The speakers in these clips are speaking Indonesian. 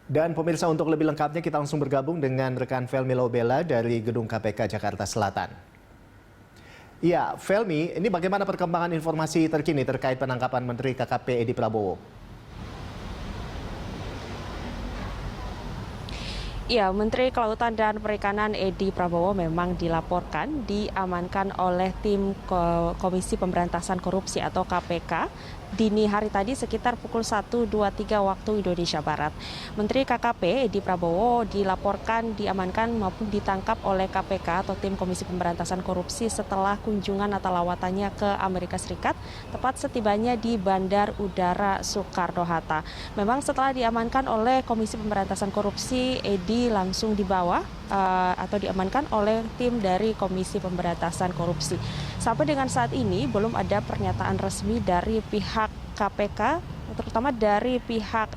Dan pemirsa, untuk lebih lengkapnya kita langsung bergabung dengan rekan Felmi Laubela dari Gedung KPK Jakarta Selatan. Ya, Felmi, ini bagaimana perkembangan informasi terkini terkait penangkapan Menteri KKP Edi Prabowo? Ya, Menteri Kelautan dan Perikanan Edi Prabowo memang dilaporkan diamankan oleh tim Komisi Pemberantasan Korupsi atau KPK dini hari tadi sekitar pukul 1.23 waktu Indonesia Barat. Menteri KKP Edi Prabowo dilaporkan diamankan maupun ditangkap oleh KPK atau tim Komisi Pemberantasan Korupsi setelah kunjungan atau lawatannya ke Amerika Serikat, tepat setibanya di Bandar Udara Soekarno-Hatta. Memang setelah diamankan oleh Komisi Pemberantasan Korupsi, Edi langsung dibawa atau diamankan oleh tim dari Komisi Pemberantasan Korupsi. Sampai dengan saat ini belum ada pernyataan resmi dari pihak KPK, terutama dari pihak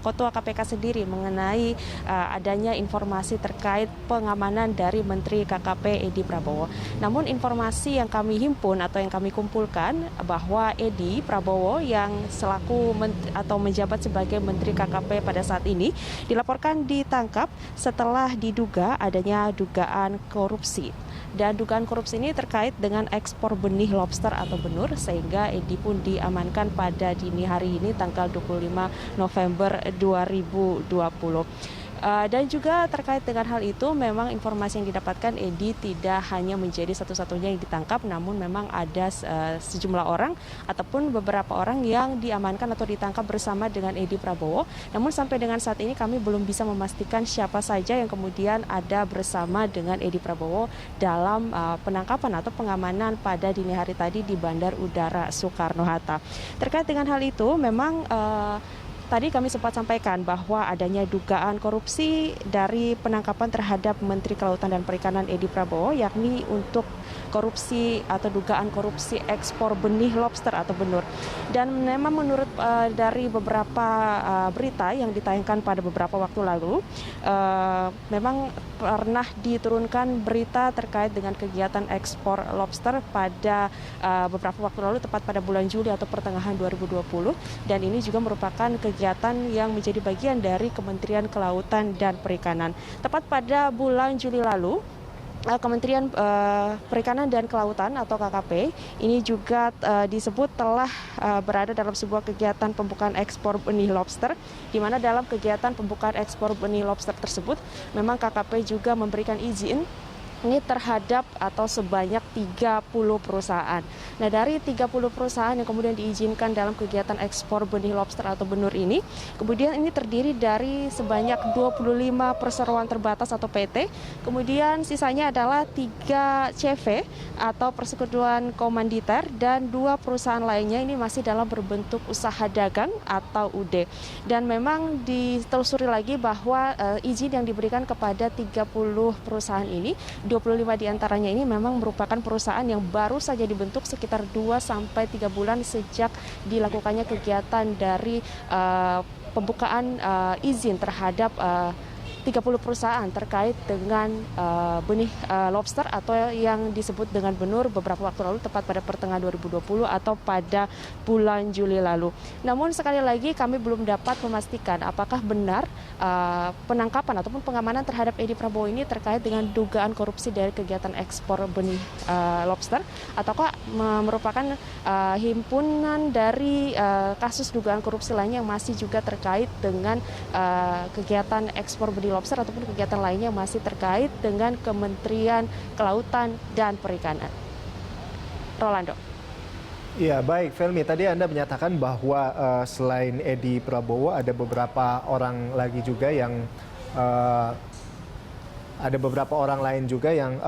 Ketua KPK sendiri mengenai adanya informasi terkait pengamanan dari Menteri KKP Edi Prabowo. Namun informasi yang kami himpun atau yang kami kumpulkan bahwa Edi Prabowo yang selaku atau menjabat sebagai Menteri KKP pada saat ini dilaporkan ditangkap setelah diduga adanya dugaan korupsi. Dan dugaan korupsi ini terkait dengan ekspor benih lobster atau benur, sehingga Edi pun diamankan pada dini hari ini tanggal 25 November 2020. Dan juga terkait dengan hal itu, memang informasi yang didapatkan Edi tidak hanya menjadi satu-satunya yang ditangkap, namun memang ada sejumlah orang ataupun beberapa orang yang diamankan atau ditangkap bersama dengan Edi Prabowo. Namun sampai dengan saat ini kami belum bisa memastikan siapa saja yang kemudian ada bersama dengan Edi Prabowo dalam penangkapan atau pengamanan pada dini hari tadi di Bandar Udara Soekarno-Hatta. Terkait dengan hal itu, memang tadi kami sempat sampaikan bahwa adanya dugaan korupsi dari penangkapan terhadap Menteri Kelautan dan Perikanan Edi Prabowo, yakni untuk korupsi atau dugaan korupsi ekspor benih lobster atau benur. Dan memang menurut dari beberapa berita yang ditayangkan pada beberapa waktu lalu, memang pernah diturunkan berita terkait dengan kegiatan ekspor lobster pada beberapa waktu lalu, tepat pada bulan Juli atau pertengahan 2020, dan ini juga merupakan kegiatan yang menjadi bagian dari Kementerian Kelautan dan Perikanan. Tepat pada bulan Juli lalu, Kementerian Perikanan dan Kelautan atau KKP ini juga disebut telah berada dalam sebuah kegiatan pembukaan ekspor benih lobster, di mana dalam kegiatan pembukaan ekspor benih lobster tersebut memang KKP juga memberikan izin ini terhadap atau sebanyak 30 perusahaan. Nah, dari 30 perusahaan yang kemudian diizinkan dalam kegiatan ekspor benih lobster atau benur ini, kemudian ini terdiri dari sebanyak 25 perseroan terbatas atau PT, kemudian sisanya adalah 3 CV atau persekutuan komanditer, dan 2 perusahaan lainnya ini masih dalam berbentuk usaha dagang atau UD. Dan memang ditelusuri lagi bahwa izin yang diberikan kepada 30 perusahaan ini, 25 diantaranya ini memang merupakan perusahaan yang baru saja dibentuk sekitar 2-3 bulan sejak dilakukannya kegiatan dari pembukaan izin terhadap 30 perusahaan terkait dengan benih lobster atau yang disebut dengan benur beberapa waktu lalu, tepat pada pertengahan 2020 atau pada bulan Juli lalu. Namun sekali lagi kami belum dapat memastikan apakah benar penangkapan ataupun pengamanan terhadap Edi Prabowo ini terkait dengan dugaan korupsi dari kegiatan ekspor benih lobster, ataukah merupakan himpunan dari kasus dugaan korupsi lainnya yang masih juga terkait dengan kegiatan ekspor benih lobster ataupun kegiatan lainnya yang masih terkait dengan Kementerian Kelautan dan Perikanan. Rolando. Ya, baik, Felmi. Tadi Anda menyatakan bahwa selain Edi Prabowo ada beberapa orang lagi juga yang ada beberapa orang lain juga yang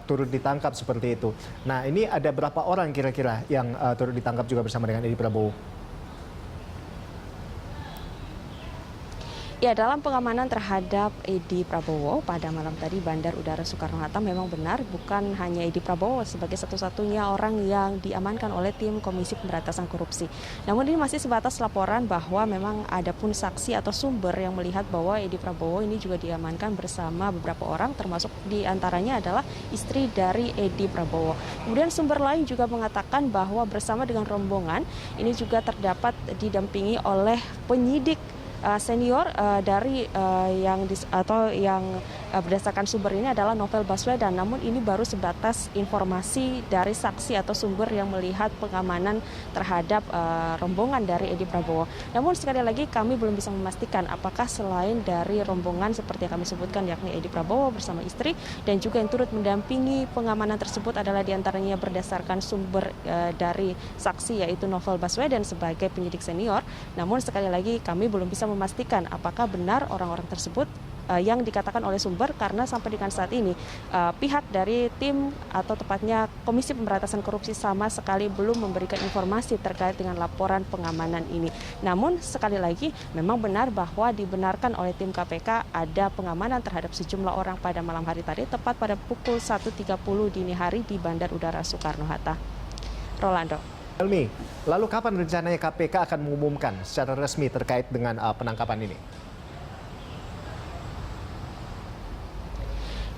turut ditangkap seperti itu. Nah, ini ada berapa orang kira-kira yang turut ditangkap juga bersama dengan Edi Prabowo? Ya, dalam pengamanan terhadap Edi Prabowo pada malam tadi Bandar Udara Soekarno-Hatta, memang benar bukan hanya Edi Prabowo sebagai satu-satunya orang yang diamankan oleh tim Komisi Pemberantasan Korupsi. Namun ini masih sebatas laporan bahwa memang ada pun saksi atau sumber yang melihat bahwa Edi Prabowo ini juga diamankan bersama beberapa orang, termasuk diantaranya adalah istri dari Edi Prabowo. Kemudian sumber lain juga mengatakan bahwa bersama dengan rombongan ini juga terdapat didampingi oleh penyidik senior dari yang berdasarkan sumber ini adalah Novel Baswedan. Namun ini baru sebatas informasi dari saksi atau sumber yang melihat pengamanan terhadap rombongan dari Edi Prabowo. Namun sekali lagi kami belum bisa memastikan apakah selain dari rombongan seperti yang kami sebutkan yakni Edi Prabowo bersama istri dan juga yang turut mendampingi pengamanan tersebut adalah diantaranya berdasarkan sumber dari saksi yaitu Novel Baswedan sebagai penyidik senior. Namun sekali lagi kami belum bisa memastikan apakah benar orang-orang tersebut yang dikatakan oleh sumber, karena sampai dengan saat ini pihak dari tim atau tepatnya Komisi Pemberantasan Korupsi sama sekali belum memberikan informasi terkait dengan laporan pengamanan ini. Namun sekali lagi memang benar bahwa dibenarkan oleh tim KPK ada pengamanan terhadap sejumlah orang pada malam hari tadi tepat pada pukul 1.30 dini hari di Bandar Udara Soekarno-Hatta. Rolando. Helmi, lalu kapan rencananya KPK akan mengumumkan secara resmi terkait dengan penangkapan ini?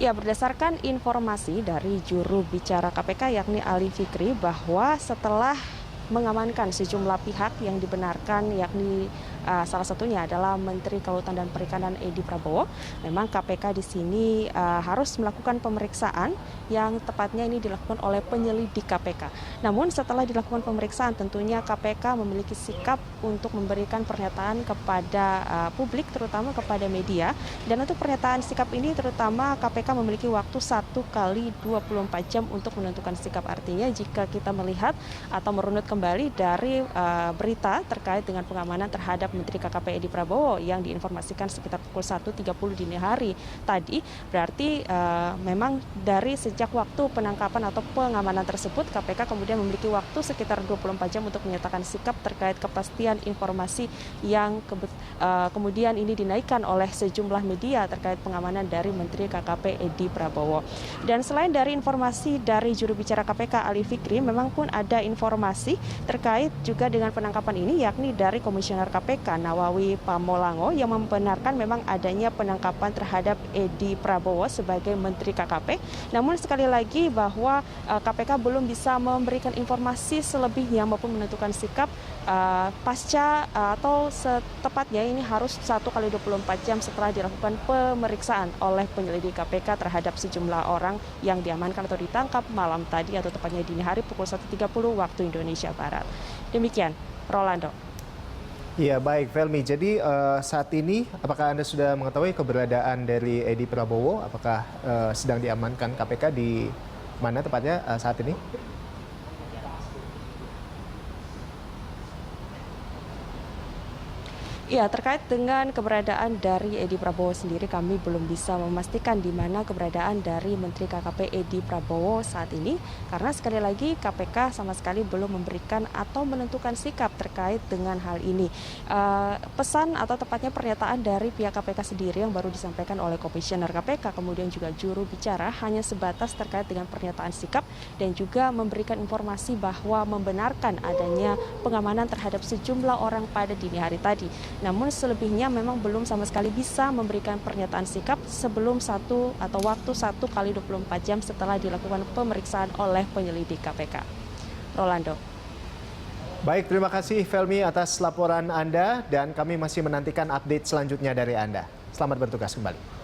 Ya, berdasarkan informasi dari juru bicara KPK yakni Ali Fikri bahwa setelah mengamankan sejumlah pihak yang dibenarkan yakni salah satunya adalah Menteri Kelautan dan Perikanan Edi Prabowo. Memang KPK di sini harus melakukan pemeriksaan yang tepatnya ini dilakukan oleh penyelidik KPK. Namun setelah dilakukan pemeriksaan tentunya KPK memiliki sikap untuk memberikan pernyataan kepada publik terutama kepada media, dan untuk pernyataan sikap ini terutama KPK memiliki waktu 1 kali 24 jam untuk menentukan sikap. Artinya jika kita melihat atau merunut kembali dari berita terkait dengan pengamanan terhadap Menteri KKP Edi Prabowo yang diinformasikan sekitar pukul 1.30 dini hari tadi, berarti memang dari sejak waktu penangkapan atau pengamanan tersebut KPK kemudian memiliki waktu sekitar 24 jam untuk menyatakan sikap terkait kepastian informasi yang kemudian ini dinaikkan oleh sejumlah media terkait pengamanan dari Menteri KKP Edi Prabowo. Dan selain dari informasi dari juru bicara KPK Ali Fikri, memang pun ada informasi terkait juga dengan penangkapan ini yakni dari Komisioner KPK Nawawi Pamolango yang membenarkan memang adanya penangkapan terhadap Edi Prabowo sebagai Menteri KKP. Namun sekali lagi bahwa KPK belum bisa memberikan informasi selebihnya maupun menentukan sikap pasca atau setepatnya ini harus 1 kali 24 jam setelah dilakukan pemeriksaan oleh penyelidik KPK terhadap sejumlah orang yang diamankan atau ditangkap malam tadi atau tepatnya dini hari pukul 1.30 waktu Indonesia Barat. Demikian, Rolando. Iya, baik, Felmi. Jadi saat ini apakah Anda sudah mengetahui keberadaan dari Edi Prabowo? Apakah sedang diamankan KPK di mana tepatnya saat ini? Ya, terkait dengan keberadaan dari Edi Prabowo sendiri kami belum bisa memastikan di mana keberadaan dari Menteri KKP Edi Prabowo saat ini, karena sekali lagi KPK sama sekali belum memberikan atau menentukan sikap terkait dengan hal ini. Pesan atau tepatnya pernyataan dari pihak KPK sendiri yang baru disampaikan oleh Komisioner KPK kemudian juga juru bicara hanya sebatas terkait dengan pernyataan sikap dan juga memberikan informasi bahwa membenarkan adanya pengamanan terhadap sejumlah orang pada dini hari tadi. Namun selebihnya memang belum sama sekali bisa memberikan pernyataan sikap sebelum waktu 1 kali 24 jam setelah dilakukan pemeriksaan oleh penyelidik KPK. Rolando. Baik, terima kasih Felmi atas laporan Anda dan kami masih menantikan update selanjutnya dari Anda. Selamat bertugas kembali.